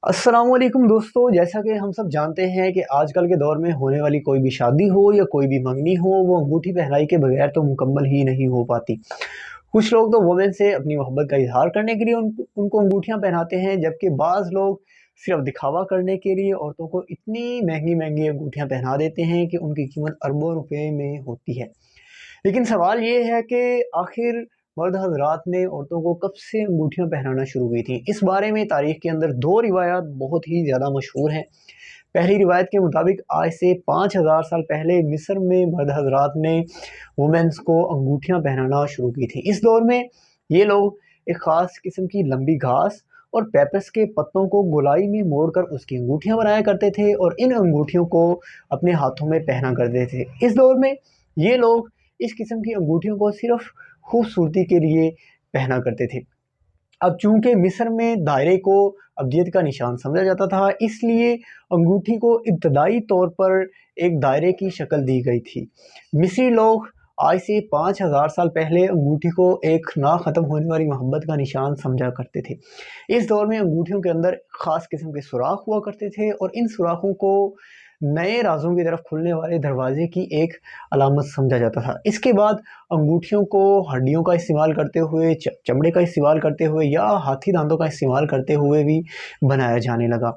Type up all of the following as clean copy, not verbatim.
अस्सलाम वालेकुम दोस्तों, जैसा कि हम सब जानते हैं कि आजकल के दौर में होने वाली कोई भी शादी हो या कोई भी मंगनी हो, वो अंगूठी पहनाई के बगैर तो मुकम्मल ही नहीं हो पाती। कुछ लोग तो वुमेन से अपनी मोहब्बत का इज़हार करने के लिए उनको अंगूठियाँ पहनाते हैं, जबकि बाज़ लोग सिर्फ दिखावा करने के लिए औरतों को इतनी महंगी-महंगी अंगूठियाँ पहना देते हैं कि उनकी कीमत अरबों रुपए में होती है। लेकिन सवाल ये है कि आखिर मर्द हज़रात ने औरतों को कब से अंगूठियाँ पहनाना शुरू की थी? इस बारे में तारीख़ के अंदर 2 रिवायात बहुत ही ज़्यादा मशहूर हैं। पहली रिवायत के मुताबिक आज से 5000 साल पहले मिस्र में मर्द हज़रात ने वुमेन्स को अंगूठियाँ पहनाना शुरू की थी। इस दौर में ये लोग एक ख़ास किस्म की लंबी घास और पेपरस के पत्तों को गोलाई में मोड़कर उसकी अंगूठियाँ बनाया करते थे और इन अंगूठियों को अपने हाथों में पहना करते थे। इस दौर में ये लोग इस किस्म की अंगूठियों को सिर्फ खूबसूरती के लिए पहना करते थे। अब चूंकि मिस्र में दायरे को अब्दियत का निशान समझा जाता था, इसलिए अंगूठी को इब्तदाई तौर पर एक दायरे की शक्ल दी गई थी। मिस्री लोग आज से 5000 साल पहले अंगूठी को एक ना ख़त्म होने वाली मोहब्बत का निशान समझा करते थे। इस दौर में अंगूठियों के अंदर ख़ास किस्म के सुराख हुआ करते थे और इन सुराखों को नए राज़ों की तरफ खुलने वाले दरवाज़े की एक अलामत समझा जाता था। इसके बाद अंगूठियों को हड्डियों का इस्तेमाल करते हुए, चमड़े का इस्तेमाल करते हुए या हाथी दांतों का इस्तेमाल करते हुए भी बनाया जाने लगा।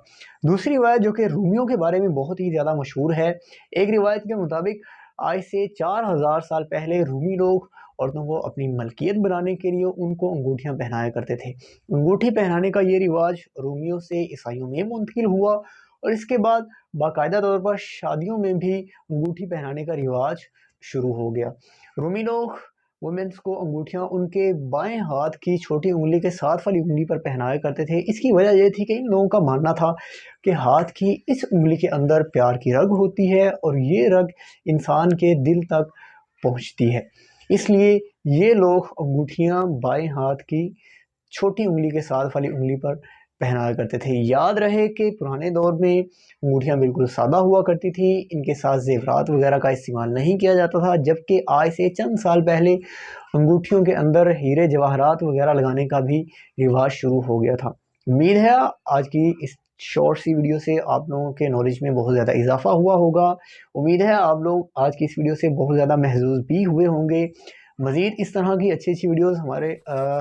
दूसरी रिवायत जो कि रूमियों के बारे में बहुत ही ज़्यादा मशहूर है। एक रिवायत के मुताबिक आज से 4000 साल पहले रूमी लोग औरतों को अपनी मलकियत बनाने के लिए उनको अंगूठियाँ पहनाया करते थे। अंगूठी पहनाने का ये रिवाज रोमियों से ईसाइयों में मुंतकिल हुआ और इसके बाद बाकायदा तौर पर शादियों में भी अंगूठी पहनाने का रिवाज शुरू हो गया। रोमी लोग वुमेन्स को अंगूठियाँ उनके बाएं हाथ की छोटी उंगली के साथ वाली उंगली पर पहनाया करते थे। इसकी वजह ये थी कि इन लोगों का मानना था कि हाथ की इस उंगली के अंदर प्यार की रग होती है और ये रग इंसान के दिल तक पहुंचती है। इसलिए ये लोग अंगूठियाँ बाएं हाथ की छोटी उंगली के साथ वाली उंगली पर पहनाया करते थे। याद रहे कि पुराने दौर में अंगूठियाँ बिल्कुल सादा हुआ करती थी, इनके साथ ज़ेवरात वगैरह का इस्तेमाल नहीं किया जाता था, जबकि आज से चंद साल पहले अंगूठियों के अंदर हीरे जवाहरात वगैरह लगाने का भी रिवाज शुरू हो गया था। उम्मीद है आज की इस शॉर्ट सी वीडियो से आप लोगों के नॉलेज में बहुत ज़्यादा इजाफा हुआ होगा। उम्मीद है आप लोग आज की इस वीडियो से बहुत ज़्यादा महजूज़ भी हुए होंगे। मज़ीद इस तरह की अच्छी वीडियोस हमारे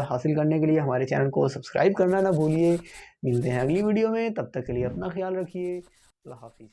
हासिल करने के लिए हमारे चैनल को सब्सक्राइब करना ना भूलिए। मिलते हैं अगली वीडियो में, तब तक के लिए अपना ख्याल रखिए। अल्लाह हाफिज़।